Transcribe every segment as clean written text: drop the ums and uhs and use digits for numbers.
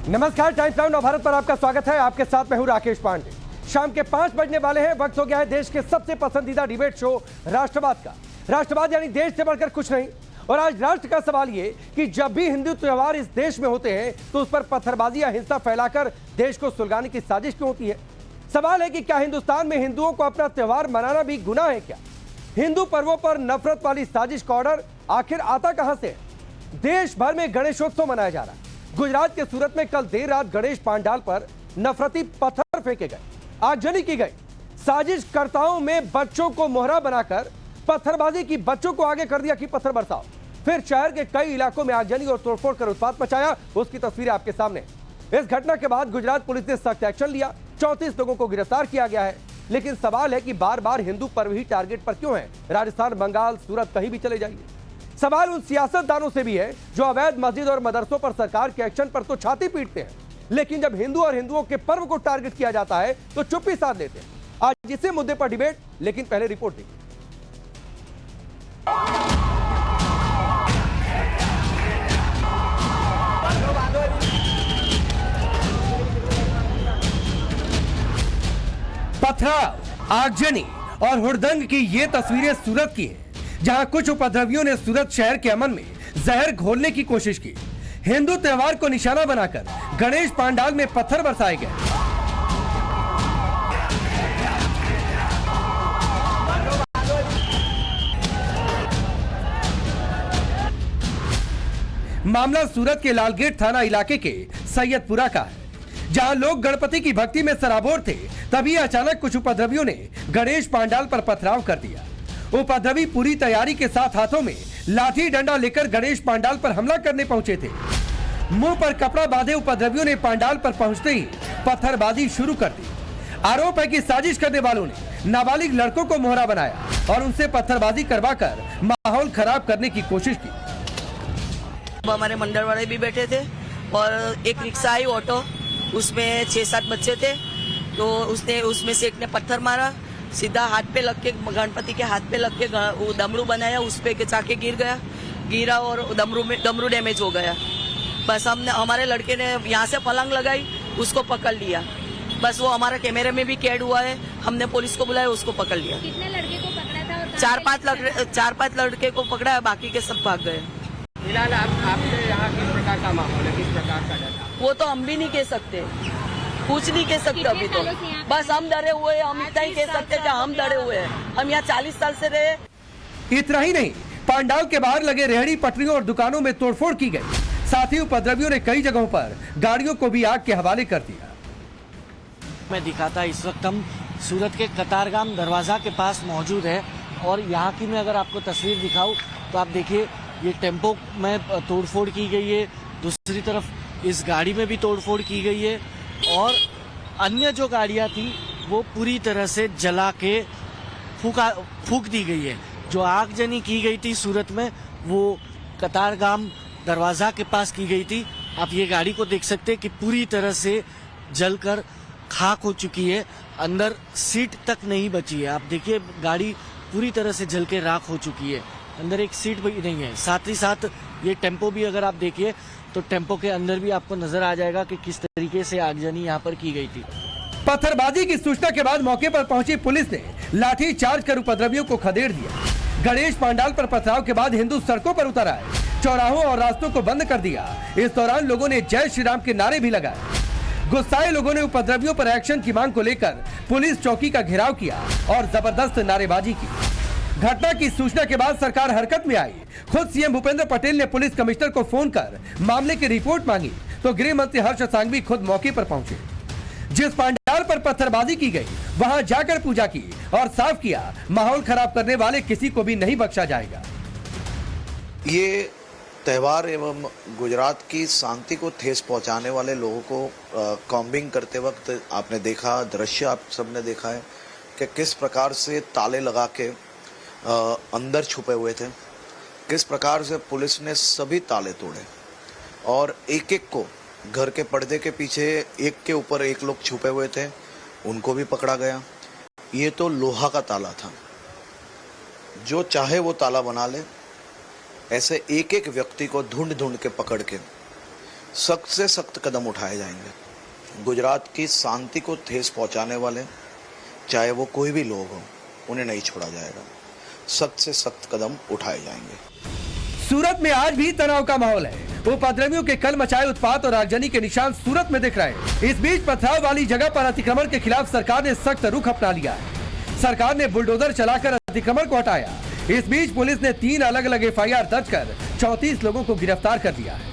नमस्कार, times now Navbharat पर आपका स्वागत है। आपके साथ मैं हूं राकेश पांडे। शाम के 5 बजने वाले हैं। वक्त हो गया है देश के सबसे पसंदीदा डिबेट शो राष्ट्रवाद का। राष्ट्रवाद यानी देश से बढ़कर कुछ नहीं। और आज राष्ट्र का सवाल ये कि जब भी हिंदू त्योहार इस देश में होते हैं तो उस पर पत्थरबाजी या हिंसा फैलाकर देश को सुलगाने की साजिश क्यों होती है। सवाल है कि क्या हिंदुस्तान में हिंदुओं को अपना त्योहार मनाना भी गुनाह है क्या? हिंदू पर्वों पर नफरत वाली साजिश का ऑर्डर आखिर आता कहां से है? देश भर में गणेशोत्सव मनाया जा रहा है। गुजरात के सूरत में कल देर रात गणेश पांडाल पर नफरती पत्थर फेंके गए, आगजनी की गई। साजिशकर्ताओं में बच्चों को मोहरा बनाकर पत्थरबाजी की, बच्चों को आगे कर दिया कि पत्थर बरसाओ। फिर शहर के कई इलाकों में आगजनी और तोड़फोड़ कर उत्पात मचाया। उसकी तस्वीरें आपके सामने। इस घटना के बाद गुजरात पुलिस ने सख्त एक्शन लिया। 34 लोगों को गिरफ्तार किया गया है। लेकिन सवाल है कि बार बार हिंदू पर्व ही टारगेट पर क्यों है? राजस्थान, बंगाल, सूरत, कहीं भी चले जाइए। सवाल उन सियासतदानों से भी है जो अवैध मस्जिद और मदरसों पर सरकार के एक्शन पर तो छाती पीटते हैं, लेकिन जब हिंदू और हिंदुओं के पर्व को टारगेट किया जाता है तो चुप्पी साध लेते हैं। आज इसी मुद्दे पर डिबेट, लेकिन पहले रिपोर्ट देखिए। पथराव, आगजनी और हुड़दंग की ये तस्वीरें सूरत की हैं, जहां कुछ उपद्रवियों ने सूरत शहर के अमन में जहर घोलने की कोशिश की। हिंदू त्योहार को निशाना बनाकर गणेश पांडाल में पत्थर बरसाए गए। मामला सूरत के लालगेट थाना इलाके के सैयदपुरा का है, जहां लोग गणपति की भक्ति में सराबोर थे। तभी अचानक कुछ उपद्रवियों ने गणेश पांडाल पर पथराव कर दिया। उपद्रवी पूरी तैयारी के साथ हाथों में लाठी डंडा लेकर गणेश पांडाल पर हमला करने पहुंचे थे। मुंह पर कपड़ा बांधे उपद्रवियों ने पांडाल पर पहुंचते ही पत्थरबाजी शुरू कर दी। आरोप है कि साजिश करने वालों ने नाबालिग लड़कों को मोहरा बनाया और उनसे पत्थरबाजी करवाकर माहौल खराब करने की कोशिश की। हमारे मंडल वाले भी बैठे थे और एक रिक्शा आई ऑटो, उसमें 6-7 बच्चे थे। तो उसमें से एक ने पत्थर मारा, सीधा हाथ पे लग के, गणपति के हाथ पे लग के वो डमरू बनाया, उस पे के चाके गिरा और डमरू डैमेज हो गया। बस हमारे लड़के ने यहाँ से पलंग लगाई, उसको पकड़ लिया। बस वो हमारा कैमरे में भी कैद हुआ है। हमने पुलिस को बुलाया, उसको पकड़ लिया। कितने लड़के को पकड़ा था? और 4-5 लड़के को पकड़ा है, बाकी के सब भाग गए। फिलहाल आपके यहाँ किस प्रकार का माहौल है, किस प्रकार का डर? वो तो हम भी नहीं कह सकते, कुछ नहीं कह सकते अभी तो। बस हम डरे हुए हैं, हम इतना ही कह सकते हैं कि हम डरे हुए हैं। हम यहाँ 40 साल से रहे। इतना ही नहीं, पांडाल के बाहर लगे रेहड़ी पटरियों और दुकानों में तोड़फोड़ की गई। साथ ही उपद्रवियों ने कई जगहों पर गाड़ियों को भी आग के हवाले कर दिया। मैं दिखाता, इस वक्त हम सूरत के कतारगाम दरवाजा के पास मौजूद है और यहाँ की मैं अगर आपको तस्वीर दिखाऊं तो आप देखिए, ये टेम्पो में तोड़फोड़ की गई है, दूसरी तरफ इस गाड़ी में भी तोड़फोड़ की गई है और अन्य जो गाड़ियां थी वो पूरी तरह से जला के फूक दी गई है। जो आगजनी की गई थी सूरत में, वो कतारगाम दरवाजा के पास की गई थी। आप ये गाड़ी को देख सकते हैं कि पूरी तरह से जलकर खाक हो चुकी है, अंदर सीट तक नहीं बची है। आप देखिए, गाड़ी पूरी तरह से जल के राख हो चुकी है, अंदर एक सीट भी नहीं है। साथ ही साथ ये टेम्पो भी अगर आप देखिए तो टेम्पो के अंदर भी आपको नजर आ जाएगा कि किस तरीके से आगजनी यहाँ पर की गई थी। पत्थरबाजी की सूचना के बाद मौके पर पहुंची पुलिस ने लाठी चार्ज कर उपद्रवियों को खदेड़ दिया। गणेश पांडाल पर पथराव के बाद हिंदू सड़कों पर उतर आए, चौराहों और रास्तों को बंद कर दिया। इस दौरान लोगों ने जय श्री राम के नारे भी लगाए। गुस्साए लोगों ने उपद्रवियों पर एक्शन की मांग को लेकर पुलिस चौकी का घेराव किया और जबरदस्त नारेबाजी की। घटना की सूचना के बाद सरकार हरकत में आई। खुद सीएम भूपेंद्र पटेल ने पुलिस कमिश्नर को फोन कर मामले की रिपोर्ट मांगी तो गृह मंत्री हर्ष सांघवी खुद मौके पर पहुंचे। जिस पांडाल पर पत्थरबाजी की गई वहां जाकर पूजा की और साफ किया, माहौल खराब करने वाले किसी को भी नहीं बख्शा जाएगा। ये त्यौहार एवं गुजरात की शांति को ठेस पहुंचाने वाले लोगों को कॉम्बिंग करते वक्त आपने देखा, दृश्य आप सबने देखा है कि किस प्रकार से ताले लगा के अंदर छुपे हुए थे, किस प्रकार से पुलिस ने सभी ताले तोड़े और एक एक को घर के पर्दे के पीछे एक के ऊपर एक लोग छुपे हुए थे, उनको भी पकड़ा गया। ये तो लोहा का ताला था, जो चाहे वो ताला बना ले। ऐसे एक एक व्यक्ति को ढूंढ ढूंढ के पकड़ के सख्त से सख्त कदम उठाए जाएंगे। गुजरात की शांति को ठेस पहुंचाने वाले चाहे वो कोई भी लोग हों, उन्हें नहीं छोड़ा जाएगा। सख्त से सख्त कदम उठाए जाएंगे। सूरत में आज भी तनाव का माहौल है। उपद्रवियों के कल मचाए उत्पात और आगजनी के निशान सूरत में दिख रहे हैं। इस बीच पथराव वाली जगह पर अतिक्रमण के खिलाफ सरकार ने सख्त रुख अपना लिया है। सरकार ने बुलडोजर चलाकर अतिक्रमण को हटाया। इस बीच पुलिस ने 3 अलग अलग FIR दर्ज कर 34 लोगों को गिरफ्तार कर दिया है।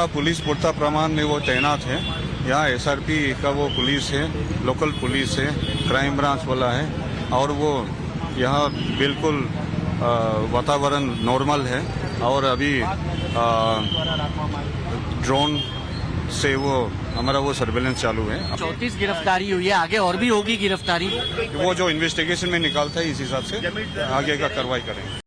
पुलिस पुख्ता प्रमाण में वो तैनात है। यहाँ SRP का वो पुलिस है, लोकल पुलिस है, क्राइम ब्रांच वाला है और वो यहाँ बिल्कुल वातावरण नॉर्मल है। और अभी ड्रोन से वो हमारा वो सर्वेलेंस चालू है। 34 गिरफ्तारी हुई है, आगे और भी होगी गिरफ्तारी? वो जो इन्वेस्टिगेशन में निकालता है इस हिसाब से आगे का कार्रवाई करेंगे।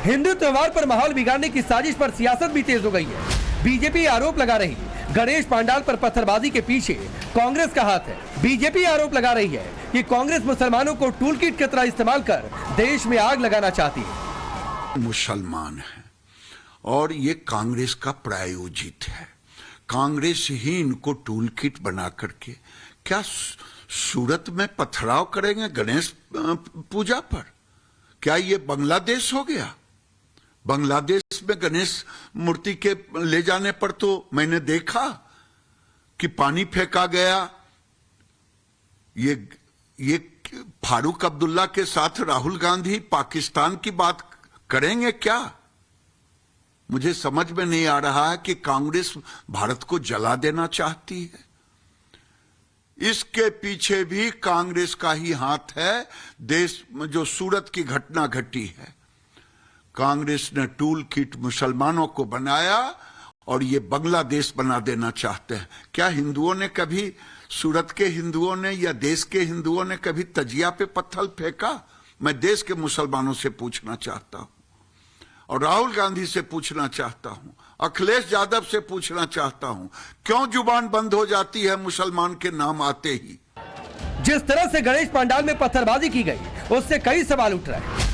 हिंदू त्योहार पर माहौल बिगाड़ने की साजिश पर सियासत भी तेज हो गई है। बीजेपी आरोप लगा रही गणेश पंडाल पर पत्थरबाजी के पीछे कांग्रेस का हाथ है। बीजेपी आरोप लगा रही है कि कांग्रेस मुसलमानों को टूल किट की तरह इस्तेमाल कर देश में आग लगाना चाहती है। मुसलमान है और ये कांग्रेस का प्रायोजित है। कांग्रेस ही इनको टूल किट बना करके क्या सूरत में पथराव करेंगे गणेश पूजा पर? क्या ये बांग्लादेश हो गया? बांग्लादेश में गणेश मूर्ति के ले जाने पर तो मैंने देखा कि पानी फेंका गया। ये फारूक अब्दुल्ला के साथ राहुल गांधी पाकिस्तान की बात करेंगे क्या? मुझे समझ में नहीं आ रहा है कि कांग्रेस भारत को जला देना चाहती है। इसके पीछे भी कांग्रेस का ही हाथ है। देश में जो सूरत की घटना घटी है, कांग्रेस ने टूल किट मुसलमानों को बनाया और ये बांग्लादेश बना देना चाहते हैं। क्या हिंदुओं ने कभी, सूरत के हिंदुओं ने या देश के हिंदुओं ने कभी तजिया पे पत्थर फेंका? मैं देश के मुसलमानों से पूछना चाहता हूं और राहुल गांधी से पूछना चाहता हूं, अखिलेश यादव से पूछना चाहता हूं, क्यों जुबान बंद हो जाती है मुसलमान के नाम आते ही? जिस तरह से गणेश पंडाल में पत्थरबाजी की गई, उससे कई सवाल उठ रहे हैं।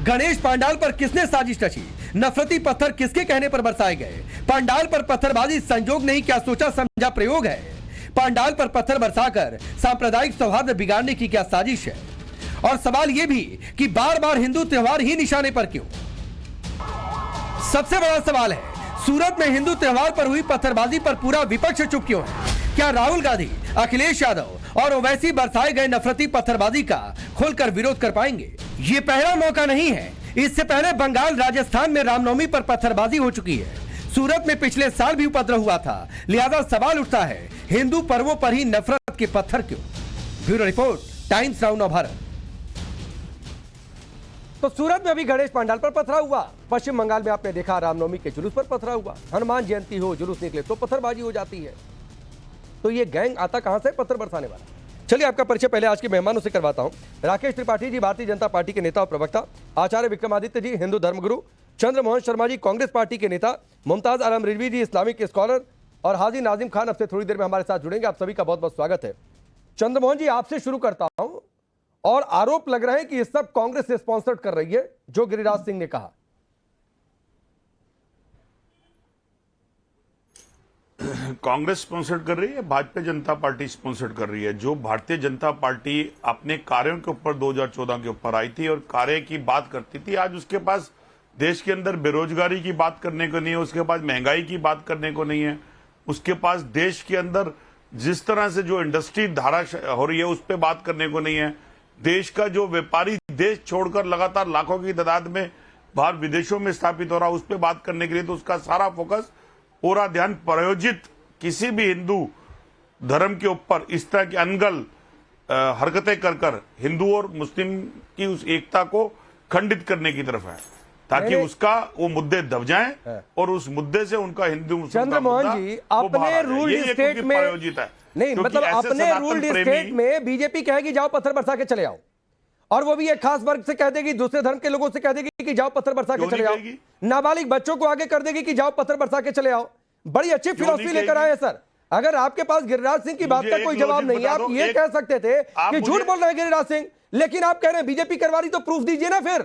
गणेश पंडाल पर किसने साजिश रची? नफरती पत्थर किसके कहने पर बरसाए गए? पंडाल पर पत्थरबाजी संजोग नहीं, क्या सोचा समझा प्रयोग है? पंडाल पर पत्थर बरसाकर सांप्रदायिक सौहार्द बिगाड़ने की क्या साजिश है? और सवाल यह भी कि बार बार हिंदू त्योहार ही निशाने पर क्यों? सबसे बड़ा सवाल है, सूरत में हिंदू त्योहार पर हुई पत्थरबाजी पर पूरा विपक्ष चुप क्यों है? क्या राहुल गांधी, अखिलेश यादव और ओवैसी बरसाए गए नफरती पत्थरबाजी का खुलकर विरोध कर पाएंगे? ये पहला मौका नहीं है। इससे पहले बंगाल, राजस्थान में रामनवमी पर पत्थरबाजी हो चुकी है। सूरत में पिछले साल भी उपद्रव हुआ था। लिहाजा सवाल उठता है, हिंदू पर्वों पर ही नफरत के पत्थर क्यों? Bureau report, times now Navbharat. तो सूरत में अभी गणेश पंडाल पर पथराव हुआ। पश्चिम बंगाल में आपने देखा रामनवमी के जुलूस पर पथराव हुआ। हनुमान जयंती हो, जुलूस निकले तो पत्थरबाजी हो जाती है। तो ये गैंग आता कहां से, पत्थर बरसाने वाला? चलिए आपका परिचय पहले आज के मेहमानों से करवाता हूं। राकेश त्रिपाठी जी, भारतीय जनता पार्टी के नेता और प्रवक्ता। आचार्य विक्रमादित्य जी, हिंदू धर्मगुरु। चंद्रमोहन शर्मा जी, कांग्रेस पार्टी के नेता। मुमताज आलम रिजवी जी, इस्लामिक स्कॉलर। और हाजी नाजिम खान अब से थोड़ी देर में हमारे साथ जुड़ेंगे। आप सभी का बहुत बहुत स्वागत है। चंद्रमोहन जी, आपसे शुरू करता हूं। और आरोप लग रहा है कि ये सब कांग्रेस से स्पॉन्सर्ड कर रही है, जो गिरिराज सिंह ने कहा। कांग्रेस स्पॉन्सर्ड कर रही है, भारतीय जनता पार्टी स्पॉन्सर्ड कर रही है। जो भारतीय जनता पार्टी अपने कार्यों के ऊपर 2014 के ऊपर आई थी और कार्य की बात करती थी, आज उसके पास देश के अंदर बेरोजगारी की बात करने को नहीं है, उसके पास महंगाई की बात करने को नहीं है, उसके पास देश के अंदर जिस तरह से जो इंडस्ट्री धारा हो रही है उस पर बात करने को नहीं है। देश का जो व्यापारी देश छोड़कर लगातार लाखों की तादाद में बाहर विदेशों में स्थापित हो रहा है उस पर बात करने के लिए, तो उसका सारा फोकस, पूरा ध्यान प्रायोजित किसी भी हिंदू धर्म के ऊपर इस तरह की अनगल हरकतें कर हिंदू और मुस्लिम की उस एकता को खंडित करने की तरफ है, ताकि उसका वो मुद्दे दब जाएं और उस मुद्दे से उनका हिंदू मुस्लिम चंद्रमोहन जी, अपने रूल्ड स्टेट में प्रायोजित है नहीं, मतलब अपने रूल्ड स्टेट में बीजेपी कहेगी जाओ पत्थर बरसा के चले आओ, और वो भी एक खास वर्ग से कह देगी, दूसरे धर्म के लोगों से कह देगी कि जाओ पत्थर बरसा के चले आओ, नाबालिग बच्चों को आगे कर देगी कि जाओ पत्थर बरसा के चले आओ। बड़ी अच्छी फिलॉसफी लेकर आए सर। अगर आपके पास गिरिराज सिंह की बात का कोई जवाब नहीं है, आप ये कह सकते थे कि झूठ बोल रहे हैं गिरिराज सिंह, लेकिन आप कह रहे हैं बीजेपी करवा रही, तो प्रूफ दीजिए ना फिर। मुझे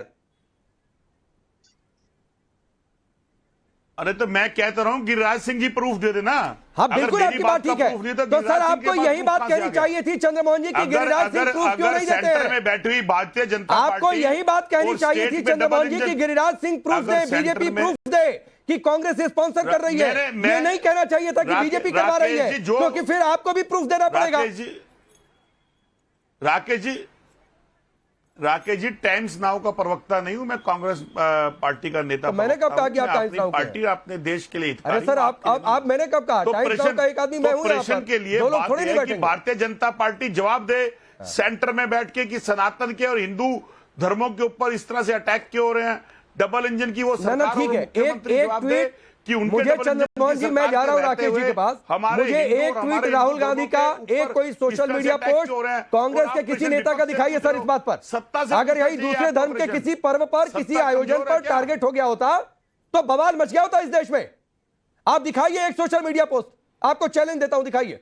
एक लॉजिक बता दो, एक मिनट, मुझे एक लॉजिक बता दो, आप मुझे एक मिनट, मुझे एक लॉजिक बता दो, आप मुझे एक मिनट दे दो, मैं आपको बता दूं। कि झूठ बोल रहे हैं गिरिराज सिंह, लेकिन आप कह रहे हैं बीजेपी करवा रही, तो प्रूफ दीजिए ना फिर। अरे तो मैं कहता रहा हूँ गिरिराज सिंह जी प्रूफ दे देना। हाँ अगर बिल्कुल, मेरी आपकी बात का ठीक है। proof नहीं तो गिरिराज सर सिंह के आपको पास यही proof बात कहाँ से कहनी आ गया? चाहिए थी चंद्रमोहन जी की गिरिराज सिंह प्रूफ क्यों नहीं देते सेंटर हैं? में बैठी हुई भारतीय जनता आपको पार्टी यही बात कहनी और चाहिए स्टेट थी में चंद्रमोहन डबल जी की इंजन- गिरिराज सिंह प्रूफ अगर दे, सेंटर बीजेपी में- प्रूफ दे कि कांग्रेस स्पॉन्सर कर रही है। ये नहीं कहना चाहिए था कि बीजेपी करवा रही है, क्योंकि फिर आपको भी प्रूफ देना पड़ेगा। राकेश जी टाइम्स नाउ का प्रवक्ता नहीं हूं मैं, कांग्रेस पार्टी का नेता। तो मैंने कब कहा कि आप टाइम्स नाउ के हैं? पार्टी अपने देश के लिए हितकारी अरे सर हूं, आप आपके लिए नहीं। आप मैंने कब कहा? तो टाइम्स नाउ का एक आदमी मैं हूं यहाँ प्रेषण पर। के लिए दो लोग बात थोड़ी यह नहीं है कि बैठेंगे। भारतीय जनता पार्टी जवाब दे सेंटर में बैठ के कि सनातन के और हिंदू धर्मों के ऊपर इस तरह से अटैक क्यों हो रहे हैं। डबल इंजन की वो ना सरकार ठीक और है, मुख्यमंत्री एक जवाब दे ट्वीट कि उनके मुझे डबल इंजन चंद्रमोहन की जी मैं सरकार जा रहा हूं में रहते राकेश जी के हुए पास, हमारे मुझे हिंदू और एक ट्वीट हमारे राहुल हिंदू गांधी धर्मों का के एक ऊपर कोई इस सोशल तरह से मीडिया अटैक पोस्ट क्यों हो रहे हैं? कांग्रेस और के आप किसी प्रेषण नेता का विपक्ष से दिखाइए पूछ सर रहे इस हो। बात पर। सत्ता से अगर यही पूछना दूसरे चाहिए धर्म आपको के प्रेषण। किसी पर्व पर सत्ता किसी कमजोर आयोजन है पर क्या? टारगेट हो गया होता तो बवाल मच गया होता इस देश में। आप दिखाइए एक सोशल मीडिया पोस्ट, आपको चैलेंज देता हूं, दिखाइए।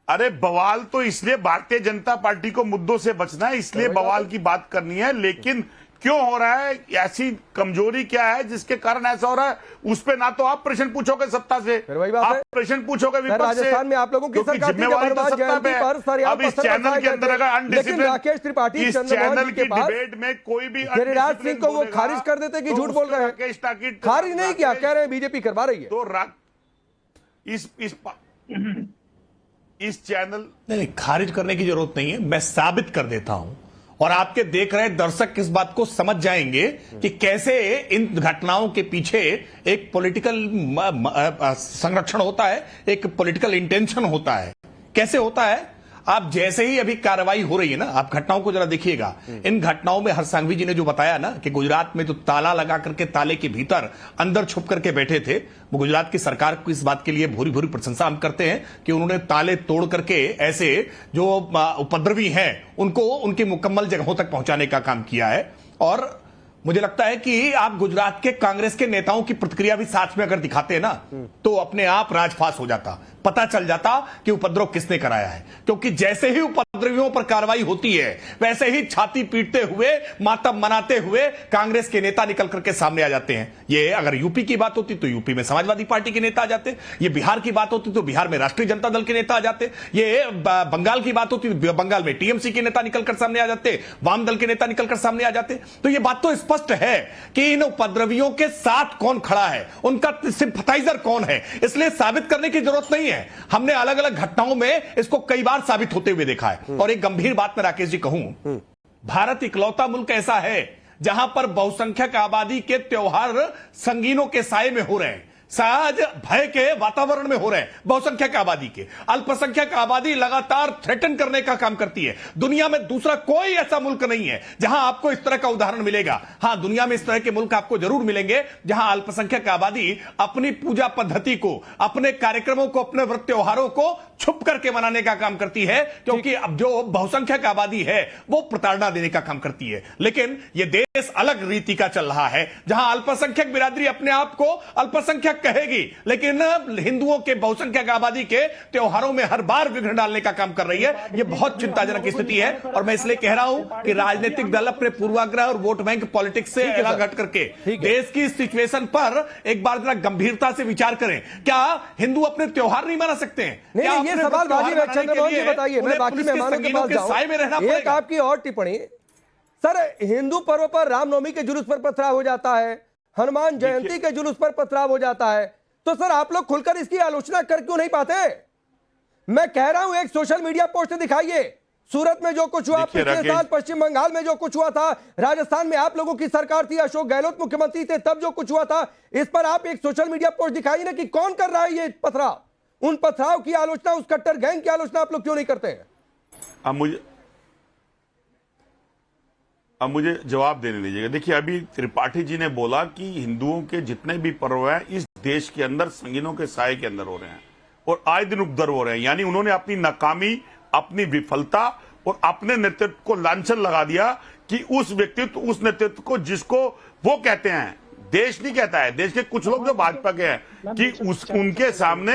अरे बवाल तो इसलिए भारतीय जनता पार्टी को मुद्दों से बचना है, इसलिए बवाल की बात करनी है। लेकिन क्यों हो रहा है, ऐसी कमजोरी क्या है जिसके कारण ऐसा हो रहा है? उस पे ना तो आप प्रश्न पूछोगे सत्ता से, फिर वही बात है। आप प्रश्न पूछोगे विपक्ष से। राजस्थान में आप लोगों की क्योंकि सरकार थी, जिम्मेवारी तो जब सत्ता जयंती पे है। पर सर यहाँ अब इस पत्थर चैनल बरसाए के अंदर गए अगर थे। अनडिसिप्लिन, लेकिन राकेश त्रिपाठी इस चंद्रमोहन चैनल जी के की पास डिबेट में कोई भी गिरिराज सिंह undisciplined को वो बोलेगा, खारिज कर देते कि तो झूठ बोल उसको रहे हैं। राकेश टाकिट खारिज नहीं किया, कह रहे हैं बीजेपी करवा रही है। तो इस चैनल नहीं, खारिज करने की जरूरत नहीं है, मैं साबित कर देता हूं और आपके देख रहे दर्शक किस बात को समझ जाएंगे कि कैसे इन घटनाओं के पीछे एक पॉलिटिकल संरक्षण होता है, एक पॉलिटिकल इंटेंशन होता है। कैसे होता है? आप जैसे ही अभी कार्रवाई हो रही है ना, आप घटनाओं को जरा देखिएगा। इन घटनाओं में हरसांघवी जी ने जो बताया ना कि गुजरात में जो ताला लगा करके ताले के भीतर अंदर छुप करके बैठे थे, वो गुजरात की सरकार को इस बात के लिए भूरी भूरी प्रशंसा हम करते हैं कि उन्होंने ताले तोड़ करके ऐसे जो उपद्रवी हैं उनको उनकी मुकम्मल जगहों तक पहुंचाने का काम किया है। और मुझे लगता है कि आप गुजरात के कांग्रेस के नेताओं की प्रतिक्रिया भी साथ में अगर दिखाते हैं ना, तो अपने आप राजफास हो जाता, पता चल जाता कि उपद्रव किसने कराया है। क्योंकि जैसे ही उपद्रवियों पर कार्रवाई होती है, वैसे ही छाती पीटते हुए, मातम मनाते हुए कांग्रेस के नेता निकल करके सामने आ जाते हैं। ये अगर यूपी की बात होती तो यूपी में समाजवादी पार्टी के नेता आ जाते, ये बिहार की बात होती तो बिहार में राष्ट्रीय जनता दल के नेता आ जाते, ये बंगाल की बात होती तो बंगाल में टीएमसी के नेता निकलकर सामने आ जाते, वाम दल के नेता निकलकर सामने आ जाते। तो ये बात तो स्पष्ट है कि इन उपद्रवियों के साथ कौन खड़ा है, उनका सिंपथाइजर कौन है। इसलिए साबित करने की जरूरत नहीं है, हमने अलग अलग घटनाओं में इसको कई बार साबित होते हुए देखा है। और एक गंभीर बात मैं राकेश जी कहूं, भारत इकलौता मुल्क ऐसा है जहां पर बहुसंख्यक आबादी के त्योहार संगीनों के साए में हो रहे हैं, सहज भय के वातावरण में हो रहे हैं। बहुसंख्यक आबादी के, अल्पसंख्यक आबादी लगातार थ्रेटन करने का काम करती है। दुनिया में दूसरा कोई ऐसा मुल्क नहीं है जहां आपको इस तरह का उदाहरण मिलेगा। हां, दुनिया में इस तरह के मुल्क आपको जरूर मिलेंगे जहां अल्पसंख्यक आबादी अपनी पूजा पद्धति को, अपने कार्यक्रमों को, अपने व्रत त्योहारों को छुप करके मनाने का काम करती है, क्योंकि अब जो बहुसंख्यक आबादी है वो प्रताड़ना देने का काम करती है। लेकिन यह देश अलग रीति का चल रहा है जहां अल्पसंख्यक बिरादरी अपने आप को अल्पसंख्यक कहेगी, लेकिन हिंदुओं के बहुसंख्यक आबादी के त्योहारों में हर बार विघ्न डालने का काम कर रही है। यह बहुत चिंताजनक स्थिति है। और मैं इसलिए कह रहा हूं कि राजनीतिक दल अपने पूर्वाग्रह और वोट बैंक पॉलिटिक्स से अलग हट करके देश की सिचुएशन पर एक बार जरा गंभीरता से विचार करें। क्या हिंदू अपने त्योहार नहीं मना सकते हैं? नहीं, ये सवाल बाजी में चंद्रमोहन जी बताइए, मैं बाकी मेहमानों के पास जाऊं। एक आपकी और टिप्पणी, सर हिंदू पर्व पर रामनवमी के जुलूस पर पथराव हो जाता है, हनुमान जयंती के जुलूस पर पथराव हो जाता है, तो सर आप लोग खुलकर इसकी आलोचना कर क्यों नहीं पाते? मैं कह रहा हूं एक सोशल मीडिया पोस्ट दिखाइए, सूरत में जो कुछ हुआ, पिछले साल पश्चिम बंगाल में जो कुछ हुआ था, राजस्थान में आप लोगों की सरकार थी, अशोक गहलोत मुख्यमंत्री थे, तब जो कुछ हुआ था, इस पर आप एक सोशल मीडिया पोस्ट दिखाइए ना कि कौन कर रहा है ये पथराव। उन पथराव की आलोचना, उस कट्टर गैंग की आलोचना आप लोग क्यों नहीं करते हैं? अब मुझे जवाब देने दीजिएगा। देखिए, अभी त्रिपाठी जी ने बोला कि हिंदुओं के जितने भी पर्व हैं इस देश के अंदर संगीनों के साए के अंदर हो रहे हैं और आए दिन उपद्रव हो रहे हैं। यानी उन्होंने अपनी नाकामी, अपनी विफलता और अपने नेतृत्व को लांछन लगा दिया कि उस व्यक्तित्व, उस नेतृत्व को जिसको वो कहते हैं देश नहीं कहता है, देश के कुछ लोग जो भाजपा के हैं कि उनके सामने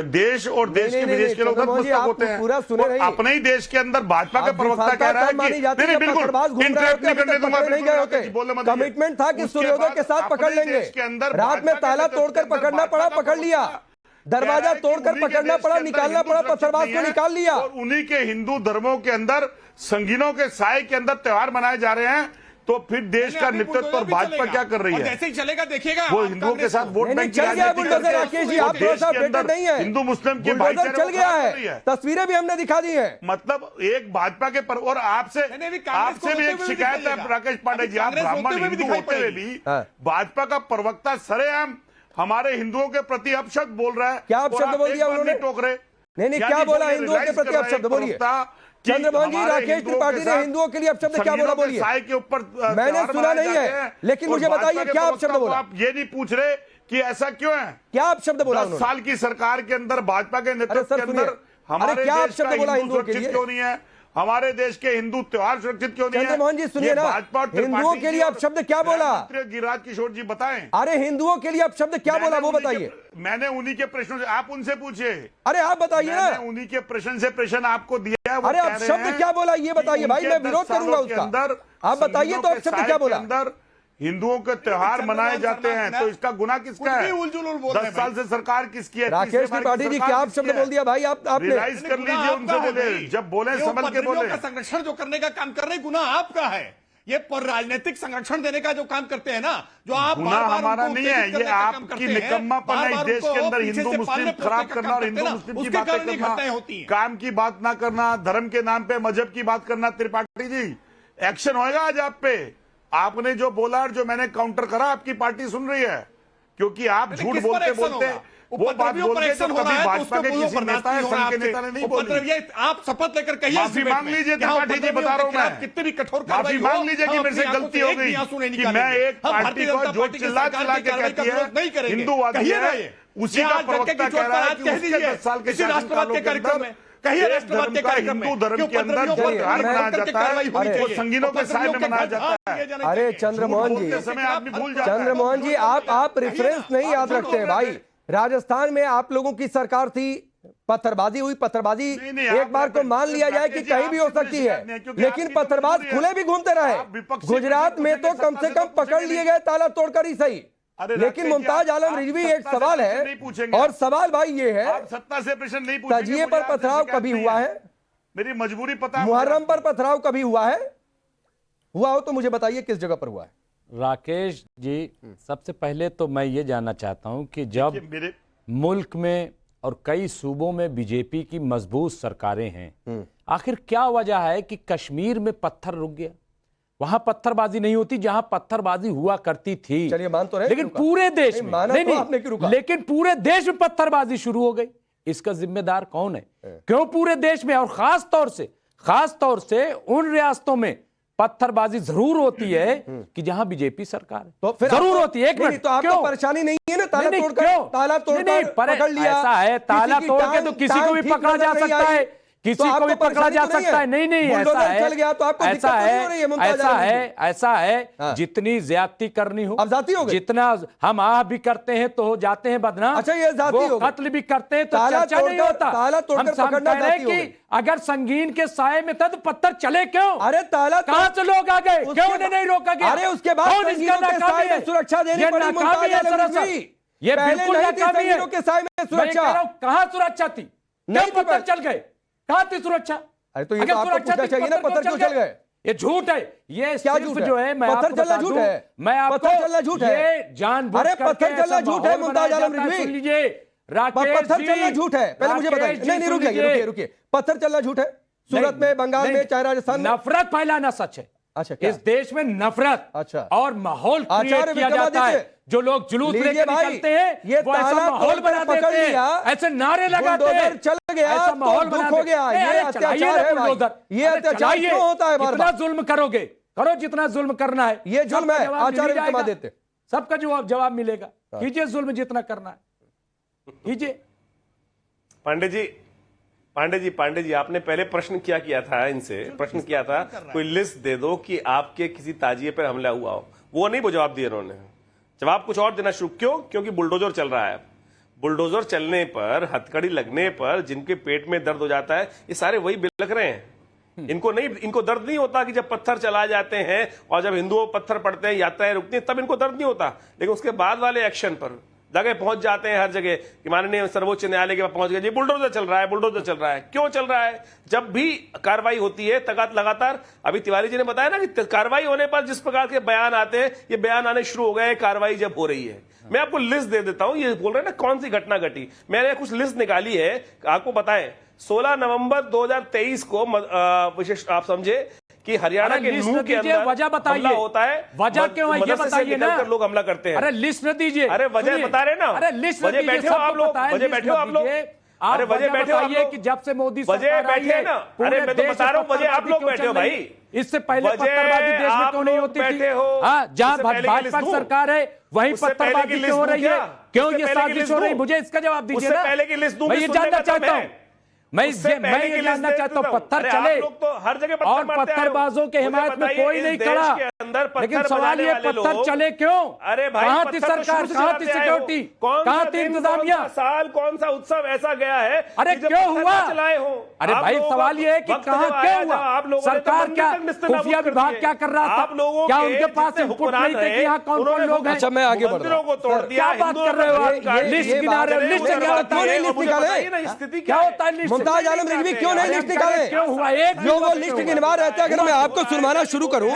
देश और देश के विदेश के लोग नतमस्तक होते हैं। पूरा सुने नहीं। अपने ही देश के अंदर भाजपा के प्रवक्ता कह रहा है कि नहीं बिल्कुल इंटरप्ट नहीं करने दूंगा, नहीं गए होते। कमिटमेंट था कि सूर्योदय के साथ पकड़ लेंगे, रात में ताला तोड़कर पकड़ना पड़ा, पकड़ लिया, दरवाजा तोड़कर पकड़ना पड़ा, निकालना पड़ा, पत्थरबाज को निकाल लिया। और उन्हीं के हिंदू धर्मों के अंदर संगीनों के साए के अंदर त्योहार मनाए जा रहे हैं, तो फिर देश का नेतृत्व और भाजपा क्या कर रही है? जैसे ही चलेगा देखिएगा वो हिंदुओं के साथ वोट बैंक की चल गया राजनीति बुलडोजर। करके राकेश जी, आप थोड़ा सा अपडेटेड नहीं है। हिंदू मुस्लिम के बुलडोजर भाईचारे चल को गया खराब कर रही है, तस्वीरें भी हमने दिखा दी हैं। मतलब एक भाजपा के पर और आपसे भी एक शिकायत है राकेश पांडे जी, आप ब्राह्मण हिंदू होते हुए भी भाजपा का प्रवक्ता सरेआम हमारे हिंदुओं के प्रति अपशब्द बोल रहा है। क्या अपशब्द बोल दिया उन्होंने? टोक रहे नहीं, क्या बोला हिंदुओं के प्रति अपशब्द? बोलिए चंद्रमोहन जी, राकेश त्रिपाठी ने हिंदुओं के लिए अपशब्द क्या बोला? बोलिए। के ऊपर मैंने सुना नहीं है, लेकिन मुझे बताइए क्या अपशब्द बोला? आप ये नहीं पूछ रहे कि ऐसा क्यों है? क्या अपशब्द बोला? 10 साल की सरकार के अंदर भाजपा के नेतृत्व के अंदर हमारे क्या देश अपशब्द का बोला हिंदू हिंदुओं के सुरक्षित लिए? क्यों नहीं है? हमारे देश के हिंदू त्योहार सुरक्षित क्यों नहीं है? चंद्रमोहन जी सुनिए ना, हिंदुओं के लिए अपशब्द क्या बोला? गिरिराज किशोर जी बताएं। अरे हिंदुओं के लिए अपशब्द क्या बोला वो बताइए। मैंने उन्हीं के प्रश्नों से, आप उनसे पूछिए। अरे आप बताइए ना, मैंने उन्हीं के प्रश्न से प्रश्न आपको दिया है। अरे अपशब्द क्या बोला ये बताइए भाई, मैं विरोध करूंगा उसका। आप बताइए तो अपशब्द क्या बोला? अंदर हिंदुओं के त्योहार मनाए जाते हैं, तो इसका गुनाह किसका है? 10 साल से सरकार किसकी है? राकेश त्रिपाठी जी, क्या अपशब्द बोल दिया भाई आपने? रियलाइज कर लीजिए, उनसे बोले, जब बोले संभल के बोले। संरक्षण जो करने का काम कर रहे, गुनाह आपका है। ये पर राजनीतिक संरक्षण देने का जो काम करते हैं ना, जो आप गुनाह हमारा नहीं है, ये आपकी निकम्मापन है। इस देश के अंदर हिंदू मुस्लिम खराब करना और हिंदू मुस्लिम की बातें करना, काम की बात ना करना, धर्म के नाम पे मजहब की बात करना। त्रिपाठी जी, एक्शन होएगा आज आप पे। आपने जो बोला और जो मैंने काउंटर करा, आपकी पार्टी सुन रही है, क्योंकि आप झूठ बोलते बोलते वो बात बोल के तो कभी भाजपा के किसी नेता या संघ के नेता ने नहीं बोली। आप शपथ लेकर कहिए, माफी मांग लीजिए त्रिपाठी जी, बता रहा हूं मैं, कितनी भी कठोर माफी मांग लीजिए कि मेरे से गलती हो गई कि मैं एक पार्टी को जो चिल्ला चिल्ला के कहती है हिंदुवादी है, उसी का प्रवक्ता कह रहा है कि उसके 10 साल के शासनकाल के अंदर धर्म का हिंदू धर्म के अंदर जो त्योहार मनाया जाता है वो संगीनों के साय में मनाया जाता है। अरे चंद्रमोहन जी, समय आदमी भूल जाता है। चंद्रमोहन जी, आप रेफरेंस नहीं याद रखते हैं भाई। राजस्थान में आप लोगों की सरकार थी, पत्थरबाजी हुई, पत्थरबाजी एक बार को मान लिया जाए कि कहीं भी हो सकती है, लेकिन पत्थरबाज खुले भी घूमते रहे। गुजरात में तो कम से कम पकड़ लिए गए, ताला तोड़कर ही सही। लेकिन मुमताज आलम रिजवी, एक सवाल है, और सवाल भाई ये है, सत्ता से प्रश्न नहीं पूछेंगे। तजिए पर पथराव कभी हुआ है? मेरी मजबूरी पता है। मुहर्रम पर पथराव कभी हुआ है? हुआ हो तो मुझे बताइए किस जगह पर हुआ है? राकेश जी, सबसे पहले तो मैं ये जानना चाहता हूं कि जब मुल्क में और कई सूबों में बीजेपी की मजबूत सरकारें हैं, आखिर क्या वजह है कि कश्मीर में पत्थर रुक गया? वहां पत्थरबाजी नहीं होती जहां पत्थरबाजी हुआ करती थी। चलिए मान तो रहे, लेकिन पूरे देश में नहीं, लेकिन पूरे देश में पत्थरबाजी शुरू हो गई। इसका जिम्मेदार कौन है? क्यों पूरे देश में, और खास तौर से उन रियासतों में पत्थरबाजी जरूर होती है कि जहां बीजेपी सरकार है, तो फिर जरूर होती है। एक मिनट, तो आपको परेशानी नहीं है ना? ताला तोड़कर पकड़ लिया, ऐसा है, ताला तोड़ के तो किसी को भी पकड़ा जा सकता है, किसी को भी पकड़ा जा सकता है। नहीं, ऐसा है, चल गया तो आपको ऐसा है, जितनी ज्यादती करनी हो, अब जाती हो गई। जितना हम आह भी करते हैं तो हो जाते हैं बदनाम। अच्छा, ये जाती हो गई। कत्ल भी करते हैं तो चर्चा नहीं होता। ताला तोड़कर पकड़ना जाती हो गई। अगर संगीन के साए में था तो पत्थर चले क्यों? अरे ताला कहां से लोग आ गए? क्यों उन्हें नहीं रोका गया? अरे उसके बाद संगीनों के साए में सुरक्षा देनी पड़ी मुमताज आलम रिजवी। ये बिल्कुल नाकामी है। के साए में सुरक्षा कहां सुरक्षा थी? नहीं, पत्थर चल गए, कहां थी सुरक्षा? अरे तो ये तो आपको पूछना चाहिए ना, पत्थर क्यों चल गए? ये झूठ है। ये क्या झूठ जो है, मैं पत्थर चलना झूठ है? मैं आपको पत्थर चलना झूठ है? ये जानबूझ अरे करके पत्थर चलना झूठ है मुमताज आलम रिजवी। सुन लीजिए राकेश जी, पत्थर चलना झूठ है, पहले मुझे बताइए। नहीं, रुकिए, पत्थर चलना झूठ है? सूरत में, बंगाल में, चाहे राजस्थान में? नफरत फैलाना सच है। अच्छा, इस देश में नफरत अच्छा और माहौल क्रिएट किया जाता है। जो लोग जुलूस लेकर निकलते हैं वो ऐसा माहौल बना देते हैं, ऐसे नारे लगाते हैं, चल गया, ऐसा माहौल बना हो गया। ये अत्याचार है भाई, ये अत्याचार क्यों होता है? कितना जुल्म करोगे, करो जितना जुल्म करना है। ये जुल्म है, आचार्य विक्रम देते, सबका जवाब मिलेगा। कीजिए जुल्म जितना करना है, कीजिए। पांडे जी, आपने पहले प्रश्न किया था, इनसे प्रश्न किया था कोई लिस्ट दे दो कि आपके किसी ताजिए पर हमला हुआ हो, वो नहीं, वो जवाब दिए उन्होंने। जवाब कुछ और देना शुरू क्यों? क्योंकि बुलडोजर चल रहा है। बुलडोजर चलने पर, हथकड़ी लगने पर जिनके पेट में दर्द हो जाता है, ये सारे वही बिलख रहे हैं। इनको दर्द नहीं होता कि जब पत्थर चलाए जाते हैं और जब हिंदुओं पत्थर पड़ते हैं, यात्राएं रुकती हैं, तब इनको दर्द नहीं होता। लेकिन उसके बाद वाले एक्शन पर जगह पहुंच जाते हैं, हर जगह कि माननीय सर्वोच्च न्यायालय के पास पहुंच गए, जी बुलडोजर चल रहा है, बुलडोजर चल रहा है। क्यों चल रहा है? जब भी कार्रवाई होती है लगातार, अभी तिवारी जी ने बताया ना कि कार्रवाई होने पर जिस प्रकार के बयान आते हैं, ये बयान आने शुरू हो गए कार्रवाई जब हो रही है। मैं आपको लिस्ट दे देता हूं, ये बोल रहे हैं ना कौन सी घटना घटी, मैंने कुछ लिस्ट निकाली है आपको बताएं। 16 नवंबर 2023 को विशेष आप समझे कि हरियाणा के नूह के अंदर वजह बताइए, हमला होता है। वजह क्यों है ये बताइए ना। लोग हमला करते हैं। अरे लिस्ट न दीजिए। अरे वजह बता रहे ना। अरे लिस्ट वजह बैठे हो आप लोग, वजह बैठे हो आप लोग। अरे वजह बैठे हो आप लोग कि जब से मोदी वजह बैठे ना। अरे मैं तो बता रहा हूँ वजह आप लोग बैठे हो भाई। इससे पहले पत्थरबाजी देश में क्यों नहीं होती थी? हाँ, जहां भाजपा की सरकार है वहीं पत्थरबाजी क्यों हो रही है? क्यों ये साजिश हो रही है? मुझे इसका जवाब दीजिए ना। पहले की लिस्ट मैं ये जानना चाहता हूँ। मैं ये जानना चाहता हूँ, पत्थर चले तो हर जगह और पत्थरबाजों के हिमायत में कोई नहीं खड़ा, लेकिन सवाल ये पत्थर चले क्यों? अरे भाई, कहाँ थी सरकार, कहाँ थी सिक्योरिटी, कहाँ थी इंतजामिया? साल कौन सा उत्सव ऐसा गया है? अरे क्यों हुआ? चलाए हो? अरे भाई सवाल ये है कि कहाँ क्यों हुआ? सरकार क्या, खुफिया विभाग क्या कर रहा था? क्या उनके पास इनपुट नहीं थे कि यहाँ कौन कौन लोग हैं? अच्छा, मैं आगे बढ़ रहा हूं। क्या बात कर रहे हो आप? लिस्ट गिना रहे हो, लिस्ट क्या होता है? लिस्ट निकाले, स्थिति क्या होता है लिस्ट? मुमताज आलम रिजवी क्यों नहीं लिस्ट निकाले? क्यों हुआ? एक जो वो लिस्ट गिनवा रहे थे, अगर मैं आपको सुनवाना शुरू करूं,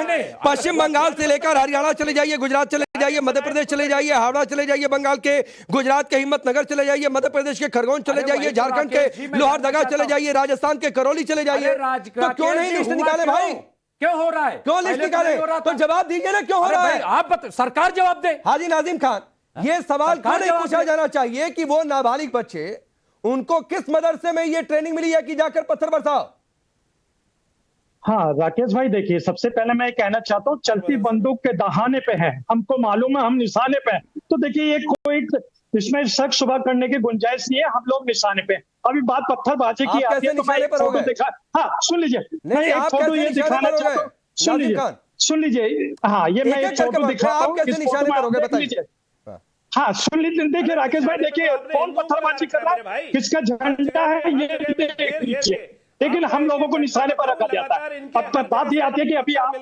पश्चिम बंगाल से लेकर हरियाणा चले जाइए, गुजरात चले जाइए, मध्य प्रदेश चले जाइए, हावड़ा चले जाइए, बंगाल के गुजरात के हिम्मतनगर चले जाइए, मध्य प्रदेश के खरगोन चले जाइए, झारखंड के लोहरदगा चले जाइए, राजस्थान के करौली चले जाइए। तो क्यों नहीं लिस्ट निकाले भाई? क्यों हो रहा है? क्यों लिस्ट निकाले? तो जवाब दीजिए ना, क्यों हो रहा है? आप सरकार जवाब दे। हाजी नाजिम खान, ये सवाल क्यों नहीं पूछा जाना चाहिए कि वो नाबालिग बच्चे, उनको किस मदरसे में ये ट्रेनिंग मिली है कि जाकर पत्थर बरसाओ? हाँ राकेश भाई, देखिए सबसे पहले मैं कहना चाहता हूँ, चलती बंदूक के दहाने पे है, हमको मालूम है हम निशाने पे हैं। तो देखिए ये कोई इसमें शक शुबा करने की गुंजाइश नहीं है, हम लोग निशाने पे। अभी बात पत्थरबाजी की आती है तो मैं एक फोटो दिखा, हाँ सुन लीजिए, मैं एक फोटो ये दिखाना चाहता हूँ, सुन लीजिए। हाँ, ये मैं एक फोटो दिखाता हूँ, हाँ सुन लीजिए। देखिए राकेश भाई, देखिए कौन पत्थरबाजी कर रहा है, किसका झंडा है ये देखिए, लेकिन हम लोगों को निशाने पर रखा जाता है। अब बात ये आती है कि अभी आपने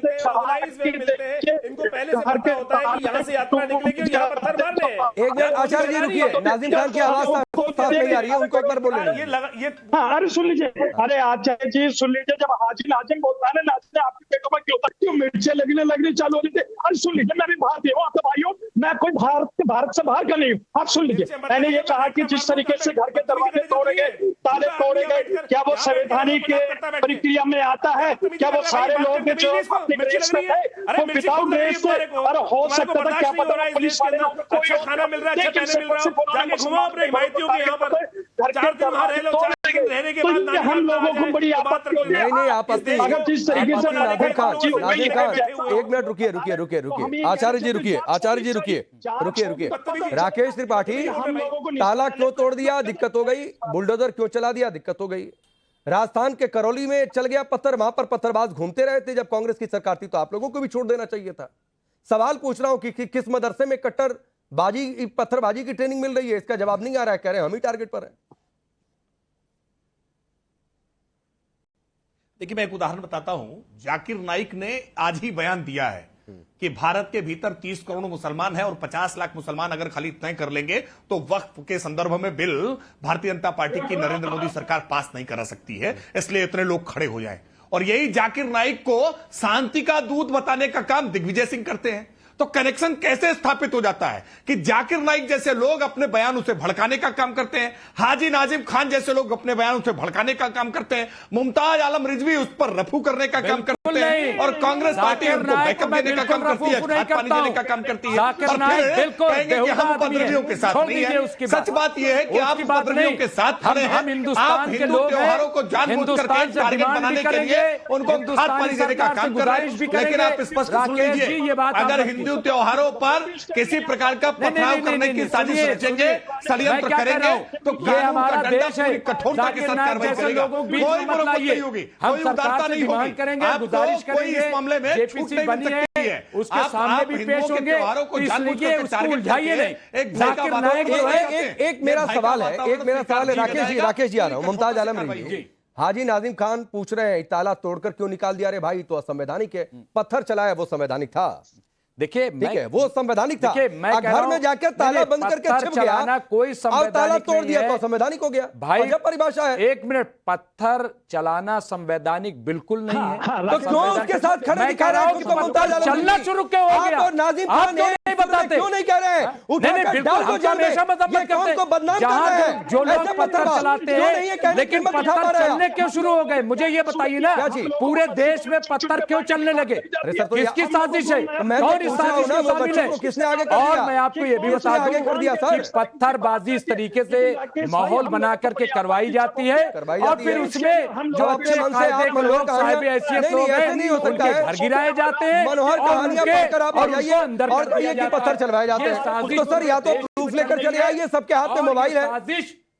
एक मिनट आचार्य जी रुकिए, नाजिम खान की आवाज साफ नहीं आ रही है, उनको एक बार बोल लें। हाँ अरे सुन लीजिए, अरे आचार्य जी सुन लीजिए, जब हाजी नाजिम बोलता है ना, नाजिम आपके पेटों में क्यों मिर्चें लगनी चालू होनी थी? अरे सुन लीजिए, मैं भी भारतीय हूँ, आपके भाई हूँ, मैं कोई भारत से बाहर का नहीं हूँ। आप सुन लीजिए, मैंने ये कहा कि जिस तरीके से घर के दरवाजे तोड़े गए, ताले तोड़े गए, क्या वो संवैधानिक के प्रक्रिया में आता है? क्या वो सारे लोग जो अपने ड्रेस में थे वो विदाउट ड्रेस थे? और हो सकता था क्या पता पुलिस वाले लोग को कोई खाना मिल रहा है, अच्छा खाना मिल रहा है, जाके घुमाओ अपने हिमायतियों के यहाँ पर, 4 दिन वहां रह लो, 4 दिन रहने के बाद हम लोगों को बड़ी आपत्ति होती है। नहीं आप अगर जिस तरीके से नाजिम खान, एक मिनट रुकिए, आचार्य जी रुकिए। राकेश त्रिपाठी, ताला क्यों तोड़ दिया? दिक्कत हो गई। बुलडोजर क्यों चला दिया? दिक्कत हो गई। राजस्थान के करौली में चल गया पत्थर, वहां पर पत्थरबाज घूमते रहे थे जब कांग्रेस की सरकार थी, तो आप लोगों को भी छोड़ देना चाहिए था। सवाल पूछ रहा हूं कि किस मदरसे में कट्टरबाजी, पत्थरबाजी की ट्रेनिंग मिल रही है, इसका जवाब नहीं आ रहा है, कह रहे हम ही टारगेट पर हैं। देखिए मैं एक उदाहरण बताता हूं, जाकिर नाइक ने आज ही बयान दिया है कि भारत के भीतर 30 करोड़ मुसलमान हैं और 50 लाख मुसलमान अगर खाली तय कर लेंगे तो वक्फ के संदर्भ में बिल भारतीय जनता पार्टी की नरेंद्र मोदी सरकार पास नहीं करा सकती है, इसलिए इतने लोग खड़े हो जाएं। और यही जाकिर नाइक को शांति का दूत बताने का काम दिग्विजय सिंह करते हैं। तो कनेक्शन कैसे स्थापित हो जाता है कि जाकिर नाइक जैसे लोग अपने बयान उसे भड़काने का काम करते हैं, हाजी नाजिम खान जैसे लोग अपने बयान उसे भड़काने का काम करते हैं, मुमताज आलम रिजवी उस पर रफू करने का काम करते हैं, और कांग्रेस पार्टी उनको बैकअप देने का काम करती है, खाद पानी देने का काम करती है, और फिर कहेंगे कि हम उपद्रवियों के साथ नहीं है। सच बात यह है कि आप उपद्रवियों के साथ खड़े हैं। आप हिंदू त्योहारों को जानबूझ करके टारगेट बनाने के लिए उनको खाद पानी देने का काम कर रहे हैं। लेकिन आप स्पष्ट सुन लीजिए, अगर हिंदू हिंदू त्योहारों पर किसी प्रकार का पथराव करने की साजिश रचेंगे, षड्यंत्र करेंगे तो ये हमारा देश है, कठोरता के साथ कार्रवाई करेगा। कोई मरम्मत नहीं होगी, कोई उदारता नहीं होगी। आपको कोई इस मामले में छूट नहीं मिल सकती है। उसके सामने भी पेश होंगे, एक मेरा सवाल है राकेश जी आ रहा हूं, मुमताज आलम रिव्यू। हाजी नाजिम खान पूछ रहे हैं ताला तोड़कर क्यों निकाल दिया? रे भाई तो असंवैधानिक है, पत्थर चलाया वो संवैधानिक था। देखिए ठीक है, वो संवैधानिक था। मैं घर में जाकर ताला बंद करके छिप गया, कोई और ताला तोड़ दिया तो संवैधानिक हो गया। भाई जब परिभाषा है, एक मिनट, पत्थर चलाना संवैधानिक बिल्कुल नहीं है। तो क्यों उसके साथ खड़े दिखा रहे हैं? चलना शुरू क्यों हो गया? और नाजिम खान नहीं बताते, क्यों नहीं कह रहे हैं? उठाकर डाल को जेल में, ये कौन को बदनाम कर रहे हैं? जो लोग पत्थर चलाते हैं, लेकिन पत्थर चलने क्यों शुरू हो गए? मुझे ये बताइए ना, पूरे देश में पत्थर क्यों चलने लगे? किसकी साजिश है? कौन इस साजिश में शामिल है? किसने आगे कर दिया? और मैं आपको ये भी बता दूं कि पत्थरबाजी इस तरीके से माहौल बना करके करवाई जाती है, और फिर उसमें जो अच्छे कायदे लोग साहिब हैसियत लोग हैं उनके घर गिराए जाते हैं, मनोहर कहानियां पढ़कर आप आ जाइए और कहिए कि पत्थर चलवाए जाते हैं। तो सर या तो प्रूफ लेकर चले आइए, सबके हाथ में मोबाइल है।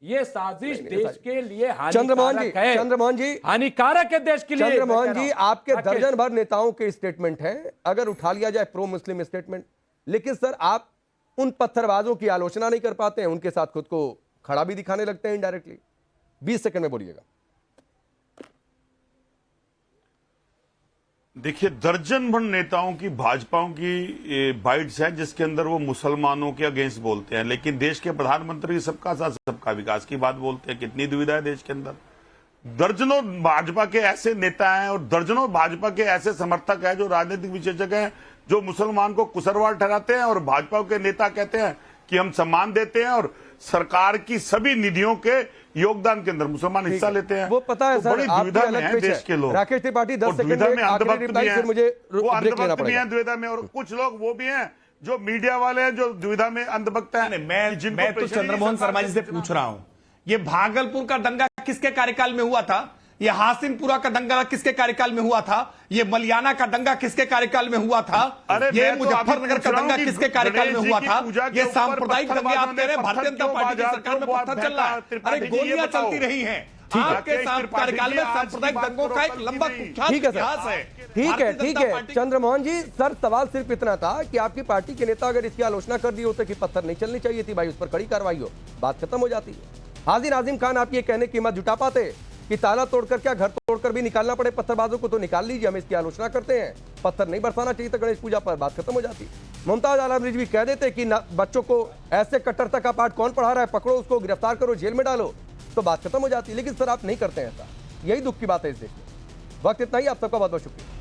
ये साजिश देश के लिए चंद्रमोहन जी हानिकारक है देश के लिए। चंद्रमोहन जी, आपके दर्जन भर नेताओं के स्टेटमेंट हैं, अगर उठा लिया जाए प्रो मुस्लिम स्टेटमेंट, लेकिन सर आप उन पत्थरबाजों की आलोचना नहीं कर पाते हैं, उनके साथ खुद को खड़ा भी दिखाने लगते हैं इनडायरेक्टली। 20 सेकंड में बोलिएगा। देखिए, दर्जन भर नेताओं की, भाजपाओं की बाइट्स हैं जिसके अंदर वो मुसलमानों के अगेंस्ट बोलते हैं, लेकिन देश के प्रधानमंत्री सबका साथ सबका विकास की बात बोलते हैं। कितनी दुविधा है देश के अंदर। दर्जनों भाजपा के ऐसे नेता हैं और दर्जनों भाजपा के ऐसे समर्थक हैं जो राजनीतिक विशेषज्ञ हैं, जो मुसलमान को कुसरवार ठहराते हैं, और भाजपा के नेता कहते हैं कि हम सम्मान देते हैं और सरकार की सभी निधियों के योगदान के अंदर मुसलमान हिस्सा लेते हैं। वो पता है तो सर, बड़ी दुविधा में है देश के लोग। राकेश त्रिपाठी 10 सेकंड दुविधा में में अंधभक्त भी हैं, मुझे वो ब्रेक लेना अंधभक्त भी पड़ेगा। हैं दुविधा में, और कुछ लोग वो भी हैं जो मीडिया वाले हैं जो दुविधा में अंधभक्त हैं। मैं तो चंद्रमोहन शर्मा जी से पूछ रहा हूं, ये भागलपुर का दंगा किसके कार्यकाल में हुआ था? ये हासिनपुरा का दंगा किसके कार्यकाल में हुआ था? ये मलियाना का दंगा किसके कार्यकाल में हुआ था? ये मुजफ्फरनगर का दंगा किसके कार्यकाल में हुआ था? ये सांप्रदायिक दंगे आप कह रहे हैं भारतीय जनता पार्टी की सरकार में पत्थर चल रहा है। अरे गोलियां चलती रही हैं आपके कार्यकाल में। सांप्रदायिक दंगों का एक लंबा इतिहास है। ठीक है चंद्रमोहन जी, सर सवाल सिर्फ इतना था कि आपकी पार्टी के नेता अगर इसकी आलोचना कर दी होते कि पत्थर नहीं चलनी चाहिए थी भाई, उस पर कड़ी कार्रवाई हो, बात खत्म हो जाती है। हाजी नाजिम खान आप ये कहने की हिम्मत जुटा पाते कि ताला तोड़कर क्या, घर तोड़कर भी निकालना पड़े पत्थरबाजों को, तो निकाल लीजिए, हम इसकी आलोचना करते हैं। पत्थर नहीं बरसाना चाहिए था गणेश पूजा पर, बात खत्म हो जाती। मुमताज आलम रिजवी कह देते कि बच्चों को ऐसे कट्टरता का पाठ कौन पढ़ा रहा है, पकड़ो उसको, गिरफ्तार करो, जेल में डालो, तो बात खत्म हो जाती। लेकिन सर आप नहीं करते हैं ऐसा, यही दुख की बात है इस देश में। वक्त इतना ही, आप सबका बहुत बहुत शुक्रिया।